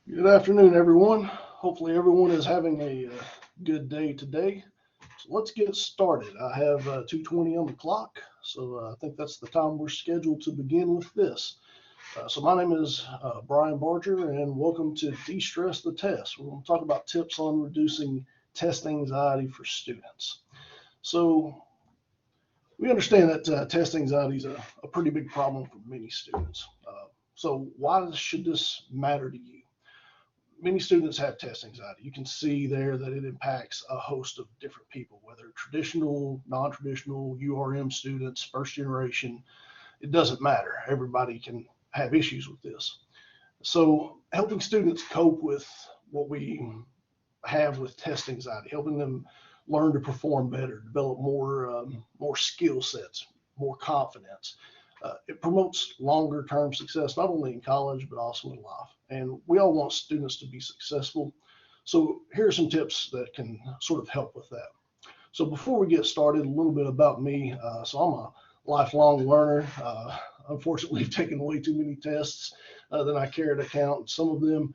Good afternoon, everyone. Hopefully, everyone is having a good day today. So let's get started. I have 2:20 on the clock, so I think that's the time we're scheduled to begin with this. So my name is Bryan Barger, and welcome to De-Stress the Test. We're going to talk about tips on reducing test anxiety for students. So we understand that test anxiety is a pretty big problem for many students. So why should this matter to you? Many students have test anxiety. You can see there that it impacts a host of different people, whether traditional, non-traditional, URM students, first generation, it doesn't matter. Everybody can have issues with this. So helping students cope with what we have with test anxiety, helping them learn to perform better, develop more skill sets, more confidence. It promotes longer term success, not only in college, but also in life. And we all want students to be successful. So here are some tips that can sort of help with that. So before we get started, a little bit about me. So I'm a lifelong learner. Unfortunately, I've taken way too many tests than I care to count. Some of them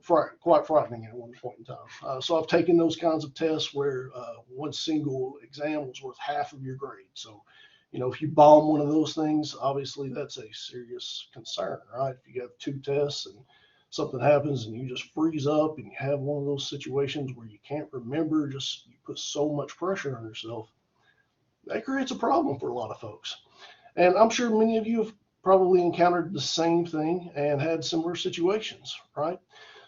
quite frightening at one point in time. So I've taken those kinds of tests where one single exam was worth half of your grade. So if you bomb one of those things, obviously that's a serious concern, right? If you have two tests and something happens and you just freeze up and you have one of those situations where you can't remember, just you put so much pressure on yourself, that creates a problem for a lot of folks. And I'm sure many of you have probably encountered the same thing and had similar situations, right?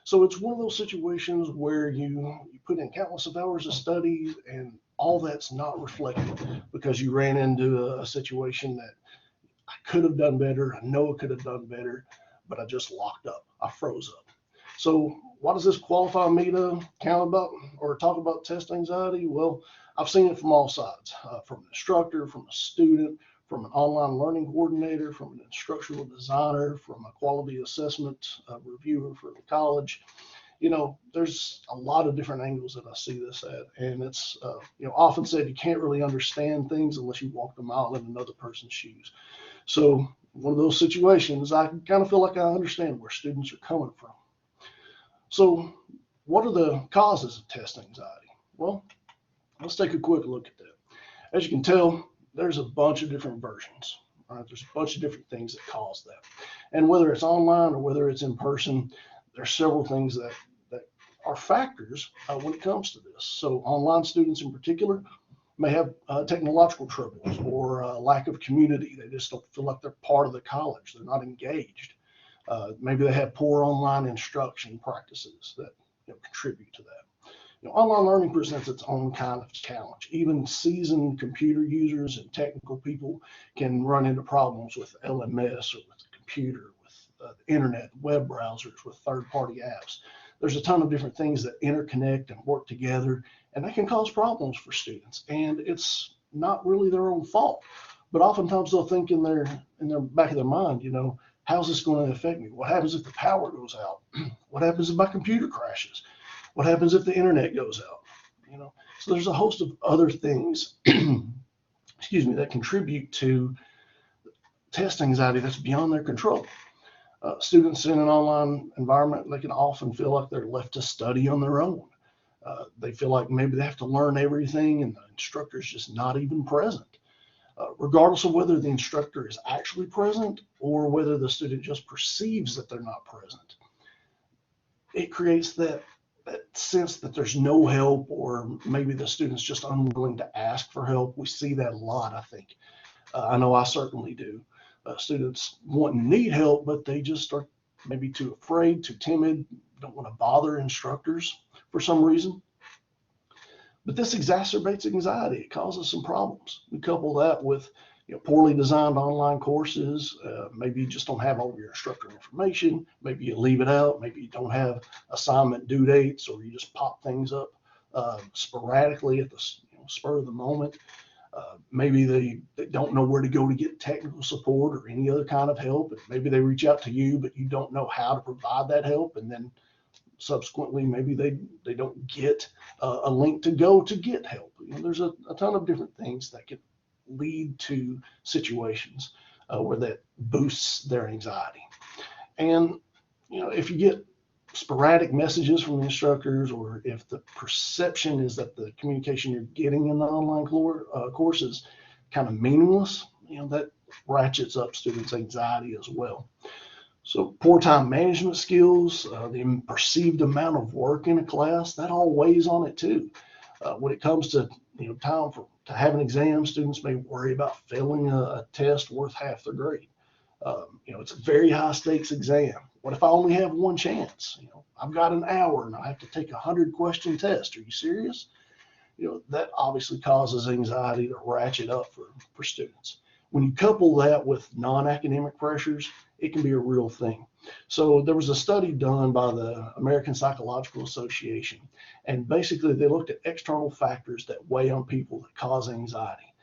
So it's one of those situations where you put in countless of hours of study and all that's not reflected because you ran into a situation that I could have done better. I know I could have done better, but I just locked up. I froze up. So why does this qualify me to count about or talk about test anxiety? Well, I've seen it from all sides, from an instructor, from a student, from an online learning coordinator, from an instructional designer, from a quality assessment reviewer for the college. There's a lot of different angles that I see this at, and it's often said you can't really understand things unless you walk the mile in another person's shoes. So one of those situations, I kind of feel like I understand where students are coming from. So what are the causes of test anxiety? Well, let's take a quick look at that. As you can tell, there's a bunch of different versions. Right? There's a bunch of different things that cause that. And whether it's online or whether it's in person, there's several things that are factors when it comes to this. So online students in particular may have technological troubles or lack of community. They just don't feel like they're part of the college. They're not engaged. Maybe they have poor online instruction practices that contribute to that. Online learning presents its own kind of challenge. Even seasoned computer users and technical people can run into problems with LMS or with the computer, with the internet, web browsers, with third-party apps. There's a ton of different things that interconnect and work together, and that can cause problems for students. And it's not really their own fault, but oftentimes they'll think in their back of their mind, how's this going to affect me? What happens if the power goes out? What happens if my computer crashes? What happens if the internet goes out? So there's a host of other things, excuse me, that contribute to test anxiety that's beyond their control. Students in an online environment, they can often feel like they're left to study on their own. They feel like maybe they have to learn everything and the instructor's just not even present. Regardless of whether the instructor is actually present or whether the student just perceives that they're not present, it creates that sense that there's no help, or maybe the student's just unwilling to ask for help. We see that a lot, I think. I know I certainly do. Students want and need help, but they just are maybe too afraid, too timid, don't want to bother instructors for some reason. But this exacerbates anxiety. It causes some problems. We couple that with poorly designed online courses. Maybe you just don't have all of your instructor information. Maybe you leave it out. Maybe you don't have assignment due dates, or you just pop things up sporadically at the spur of the moment. Maybe they don't know where to go to get technical support or any other kind of help. And maybe they reach out to you, but you don't know how to provide that help. And then subsequently, maybe they don't get a link to go to get help. There's a ton of different things that can lead to situations where that boosts their anxiety. And if you get sporadic messages from the instructors, or if the perception is that the communication you're getting in the online course is kind of meaningless, that ratchets up students' anxiety as well. So poor time management skills, the perceived amount of work in a class, that all weighs on it too. When it comes to time to have an exam, students may worry about failing a test worth half their grade. It's a very high stakes exam. What if I only have one chance? I've got an hour and I have to take 100-question test. Are you serious? That obviously causes anxiety to ratchet up for students. When you couple that with non-academic pressures, it can be a real thing. So there was a study done by the American Psychological Association, and basically they looked at external factors that weigh on people that cause anxiety.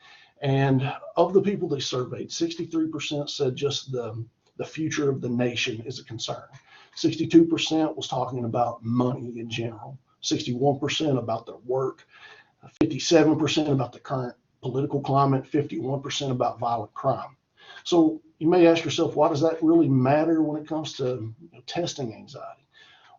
And of the people they surveyed, 63% said just the future of the nation is a concern. 62% was talking about money in general, 61% about their work, 57% about the current political climate, 51% about violent crime. So you may ask yourself, why does that really matter when it comes to testing anxiety?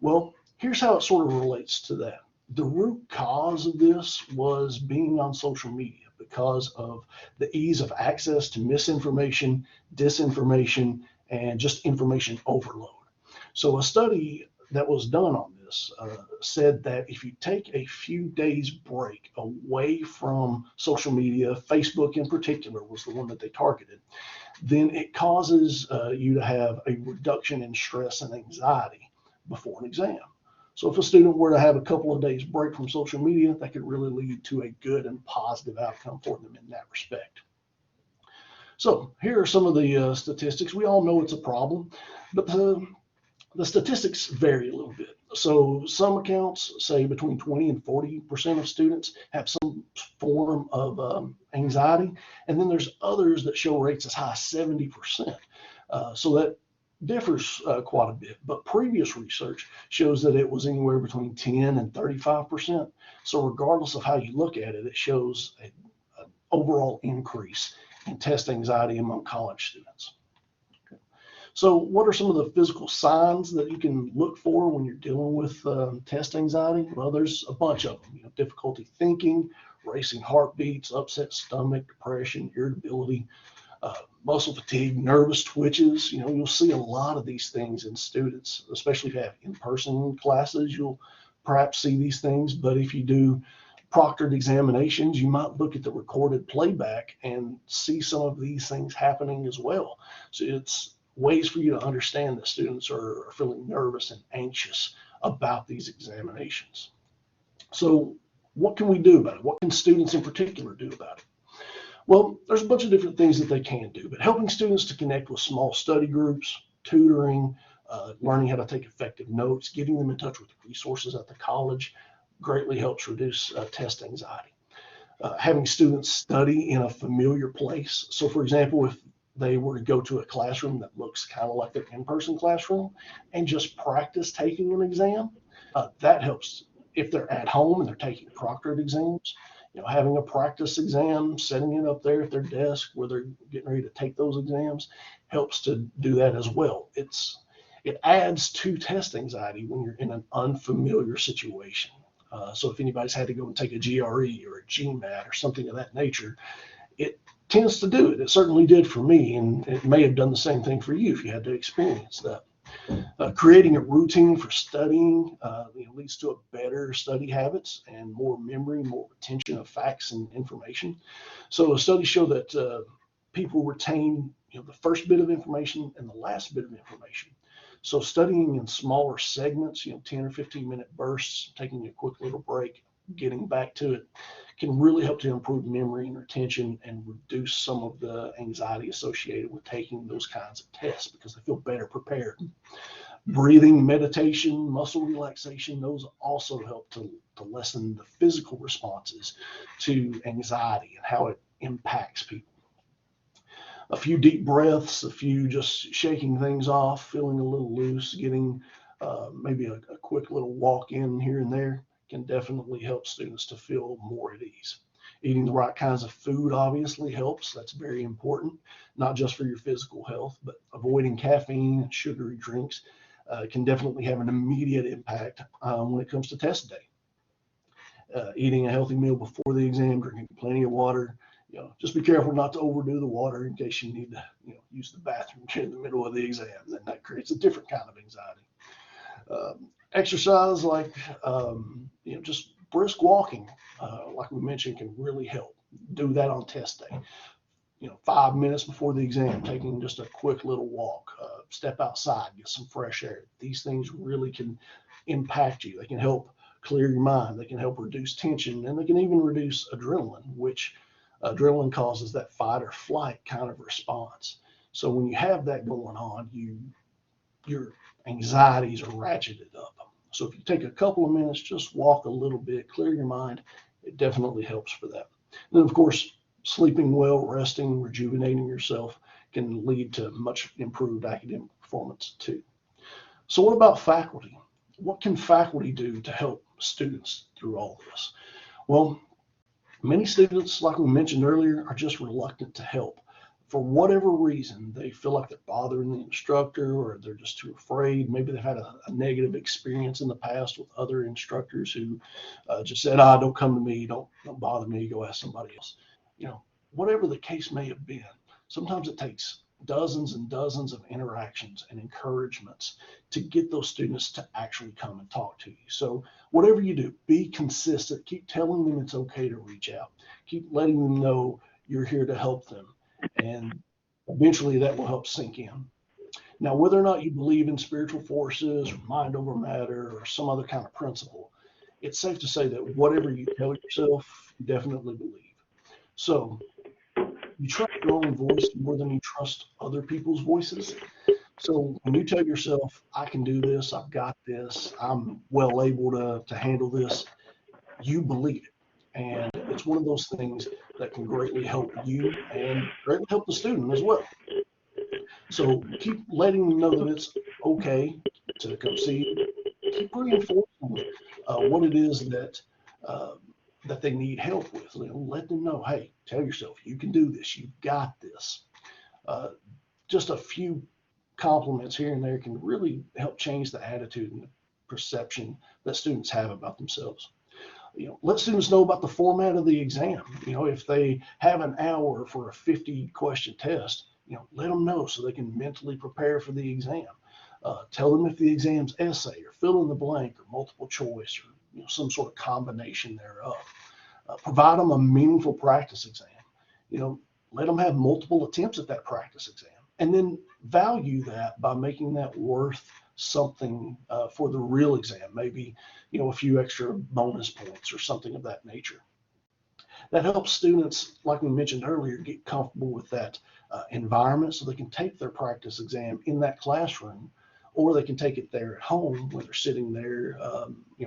Well, here's how it sort of relates to that. The root cause of this was being on social media because of the ease of access to misinformation, disinformation, and just information overload. So a study that was done on this said that if you take a few days break away from social media, Facebook in particular was the one that they targeted, then it causes you to have a reduction in stress and anxiety before an exam. So if a student were to have a couple of days break from social media, that could really lead to a good and positive outcome for them in that respect. So here are some of the statistics. We all know it's a problem, but the statistics vary a little bit. So some accounts say between 20 and 40% of students have some form of anxiety. And then there's others that show rates as high as 70%. So that differs quite a bit. But previous research shows that it was anywhere between 10 and 35%. So regardless of how you look at it, it shows an overall increase in test anxiety among college students. So what are some of the physical signs that you can look for when you're dealing with test anxiety? Well, there's a bunch of them. Difficulty thinking, racing heartbeats, upset stomach, depression, irritability, muscle fatigue, nervous twitches. You'll see a lot of these things in students, especially if you have in-person classes. You'll perhaps see these things, but if you do proctored examinations, you might look at the recorded playback and see some of these things happening as well. So it's ways for you to understand that students are feeling nervous and anxious about these examinations. So what can we do about it? What can students in particular do about it? Well, there's a bunch of different things that they can do, but helping students to connect with small study groups, tutoring, learning how to take effective notes, getting them in touch with resources at the college greatly helps reduce test anxiety. Having students study in a familiar place. So for example, if they were to go to a classroom that looks kind of like their in-person classroom and just practice taking an exam, that helps. If they're at home and they're taking proctored exams, having a practice exam, setting it up there at their desk where they're getting ready to take those exams helps to do that as well. It adds to test anxiety when you're in an unfamiliar situation. So if anybody's had to go and take a GRE or a GMAT or something of that nature, it tends to do it. It certainly did for me, and it may have done the same thing for you if you had to experience that. Creating a routine for studying leads to a better study habits and more memory, more retention of facts and information. So studies show that people retain the first bit of information and the last bit of information. So studying in smaller segments, 10 or 15-minute bursts, taking a quick little break, getting back to it, can really help to improve memory and retention and reduce some of the anxiety associated with taking those kinds of tests because they feel better prepared. Breathing, meditation, muscle relaxation, those also help to lessen the physical responses to anxiety and how it impacts people. A few deep breaths, a few just shaking things off, feeling a little loose, getting maybe a quick little walk in here and there can definitely help students to feel more at ease. Eating the right kinds of food obviously helps. That's very important, not just for your physical health, but avoiding caffeine and sugary drinks. can definitely have an immediate impact when it comes to test day. Eating a healthy meal before the exam, drinking plenty of water. Just be careful not to overdo the water in case you need to, use the bathroom in the middle of the exam. Then that creates a different kind of anxiety. Exercise like, just brisk walking, like we mentioned, can really help. Do that on test day. 5 minutes before the exam, taking just a quick little walk, step outside, get some fresh air. These things really can impact you. They can help clear your mind. They can help reduce tension, and they can even reduce adrenaline, which adrenaline causes that fight or flight kind of response. So when you have that going on, your anxieties are ratcheted up. So if you take a couple of minutes, just walk a little bit, clear your mind, it definitely helps for that. And then, of course, sleeping well, resting, rejuvenating yourself can lead to much improved academic performance too. So what about faculty? What can faculty do to help students through all this? Well, many students, like we mentioned earlier, are just reluctant to help. For whatever reason, they feel like they're bothering the instructor, or they're just too afraid. Maybe they've had a negative experience in the past with other instructors who just said, don't come to me, don't bother me, go ask somebody else. Whatever the case may have been, sometimes it takes dozens and dozens of interactions and encouragements to get those students to actually come and talk to you. So whatever you do, be consistent. Keep telling them it's okay to reach out. Keep letting them know you're here to help them. And eventually that will help sink in. Now, whether or not you believe in spiritual forces or mind over matter or some other kind of principle, it's safe to say that whatever you tell yourself, you definitely believe. So you trust your own voice more than you trust other people's voices. So when you tell yourself, I can do this, I've got this, I'm well able to handle this, you believe it. And it's one of those things that can greatly help you and greatly help the student as well. So keep letting them know that it's okay to come see you. Keep reinforcing what it is that they need help with. Let them know, hey, tell yourself you can do this, you've got this. Just a few compliments here and there can really help change the attitude and the perception that students have about themselves. Let students know about the format of the exam. If they have an hour for a 50-question test, let them know so they can mentally prepare for the exam. Tell them if the exam's essay or fill in the blank or multiple choice or some sort of combination thereof. Provide them a meaningful practice exam. Let them have multiple attempts at that practice exam, and then value that by making that worth something for the real exam, maybe a few extra bonus points or something of that nature. That helps students, like we mentioned earlier, get comfortable with that environment so they can take their practice exam in that classroom, or they can take it there at home when they're sitting there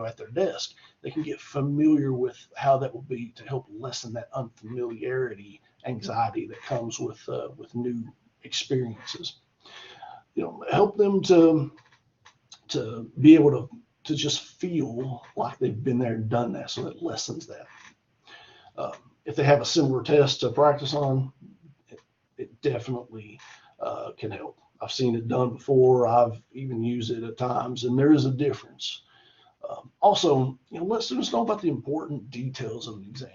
at their desk. They can get familiar with how that will be to help lessen that unfamiliarity anxiety that comes with new experiences. Help them to be able to just feel like they've been there and done that, so that lessens that. If they have a similar test to practice on, it definitely can help. I've seen it done before. I've even used it at times, and there is a difference. Also, let students know about the important details of an exam.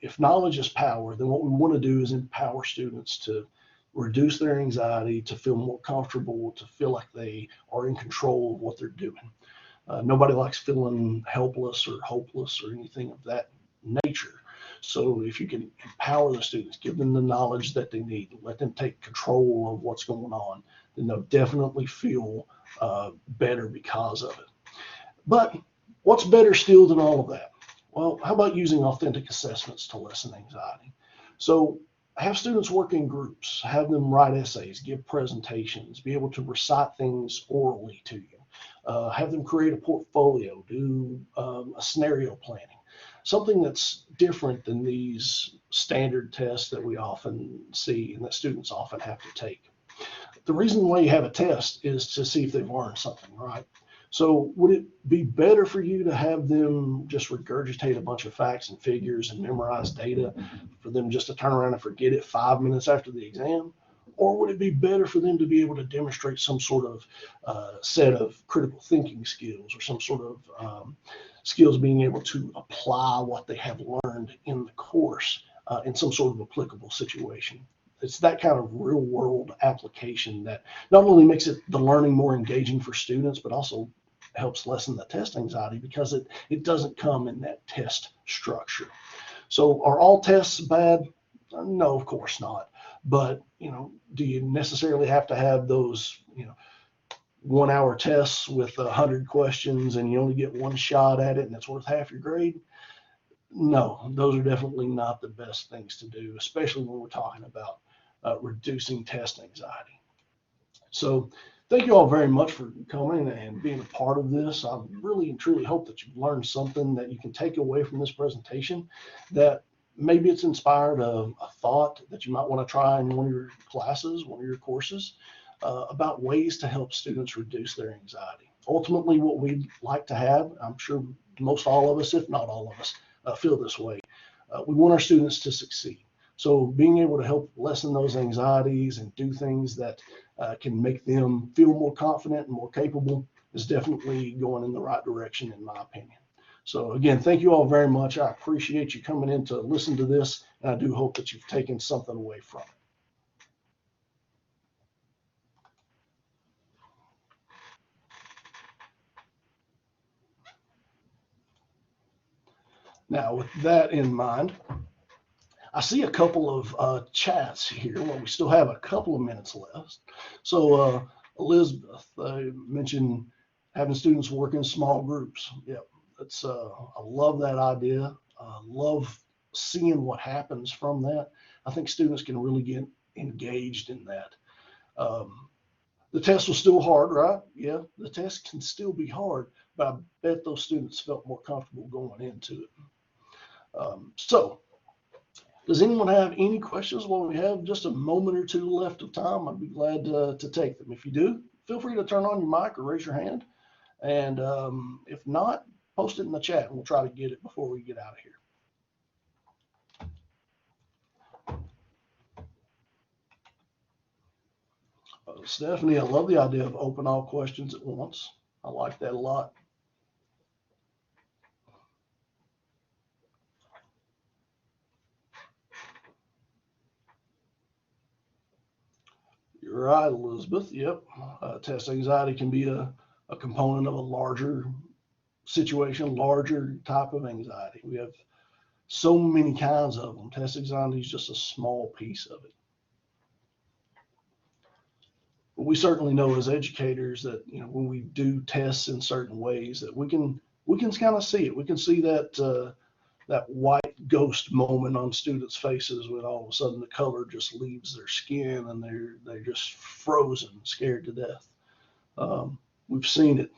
If knowledge is power, then what we want to do is empower students to reduce their anxiety, to feel more comfortable, to feel like they are in control of what they're doing. Nobody likes feeling helpless or hopeless or anything of that nature. So if you can empower the students, give them the knowledge that they need, let them take control of what's going on, then they'll definitely feel better because of it. But what's better still than all of that? Well, how about using authentic assessments to lessen anxiety? So have students work in groups, have them write essays, give presentations, be able to recite things orally to you, have them create a portfolio, do a scenario planning. Something that's different than these standard tests that we often see and that students often have to take. The reason why you have a test is to see if they've learned something, right? So would it be better for you to have them just regurgitate a bunch of facts and figures and memorize data for them just to turn around and forget it 5 minutes after the exam? Or would it be better for them to be able to demonstrate some sort of set of critical thinking skills, or some sort of skills being able to apply what they have learned in the course in some sort of applicable situation? It's that kind of real world application that not only makes the learning more engaging for students, but also helps lessen the test anxiety, because it doesn't come in that test structure. So are all tests bad? No, of course not. But, do you necessarily have to have those, 1 hour tests with 100 questions and you only get one shot at it and it's worth half your grade? No, those are definitely not the best things to do, especially when we're talking about reducing test anxiety. So thank you all very much for coming and being a part of this. I really and truly hope that you've learned something that you can take away from this presentation, that maybe it's inspired a thought that you might want to try in one of your classes, one of your courses, about ways to help students reduce their anxiety. Ultimately, what we'd like to have, I'm sure most all of us, if not all of us, feel this way. We want our students to succeed. So being able to help lessen those anxieties and do things that can make them feel more confident and more capable is definitely going in the right direction, in my opinion. So again, thank you all very much. I appreciate you coming in to listen to this, and I do hope that you've taken something away from it. Now, with that in mind, I see a couple of chats here. Well, we still have a couple of minutes left. So Elizabeth mentioned having students work in small groups. Yep, I love that idea. Love seeing what happens from that. I think students can really get engaged in that. The test was still hard, right? Yeah, the test can still be hard, but I bet those students felt more comfortable going into it. So does anyone have any questions while we have just a moment or two left of time? I'd be glad to take them. If you do, feel free to turn on your mic or raise your hand. And if not, post it in the chat and we'll try to get it before we get out of here. Stephanie, I love the idea of open all questions at once. I like that a lot. You're right, Elizabeth. Yep. Test anxiety can be a component of a larger situation, larger type of anxiety. We have so many kinds of them. Test anxiety is just a small piece of it. But we certainly know as educators that when we do tests in certain ways, that we can kind of see it. We can see that that white ghost moment on students' faces when all of a sudden the color just leaves their skin and they're just frozen, scared to death. We've seen it.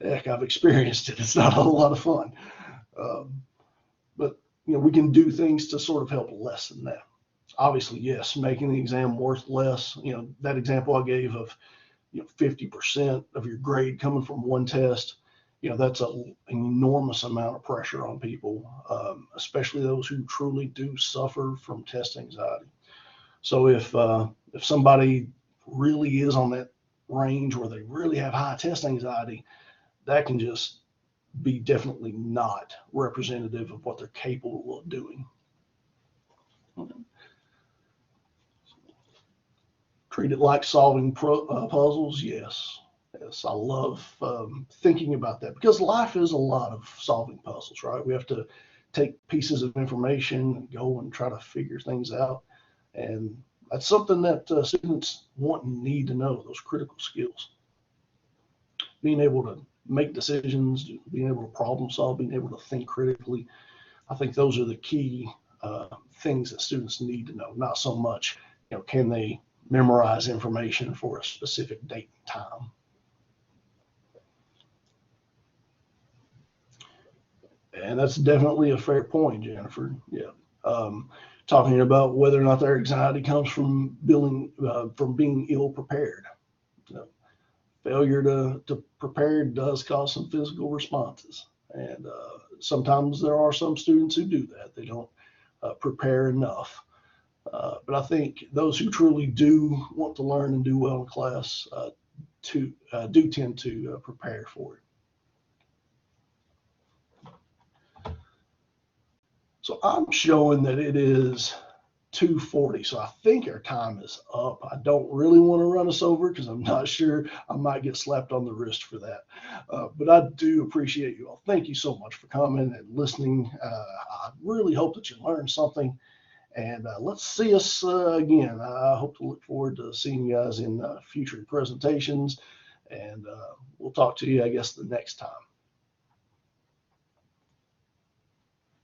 Heck, I've experienced it. It's not a whole lot of fun. But we can do things to sort of help lessen that. Obviously, yes, making the exam worth less. That example I gave of 50% of your grade coming from one test. That's an enormous amount of pressure on people, especially those who truly do suffer from test anxiety. So if somebody really is on that range where they really have high test anxiety, that can just be definitely not representative of what they're capable of doing. Okay. Treat it like solving puzzles. Yes, I love thinking about that, because life is a lot of solving puzzles, right? We have to take pieces of information and go and try to figure things out. And that's something that students want and need to know, those critical skills. Being able to make decisions, being able to problem solve, being able to think critically. I think those are the key things that students need to know, not so much, can they memorize information for a specific date and time. And that's definitely a fair point, Jennifer. Yeah. Talking about whether or not their anxiety comes from being ill prepared. Failure to prepare does cause some physical responses. And sometimes there are some students who do that. They don't prepare enough. But But I think those who truly do want to learn and do well in class do tend to prepare for it. So I'm showing that it is 2:40, so I think our time is up. I don't really want to run us over because I'm not sure. I might get slapped on the wrist for that. But I do appreciate you all. Thank you so much for coming and listening. I really hope that you learned something. And let's see us again. I hope to look forward to seeing you guys in future presentations. And we'll talk to you, I guess, the next time.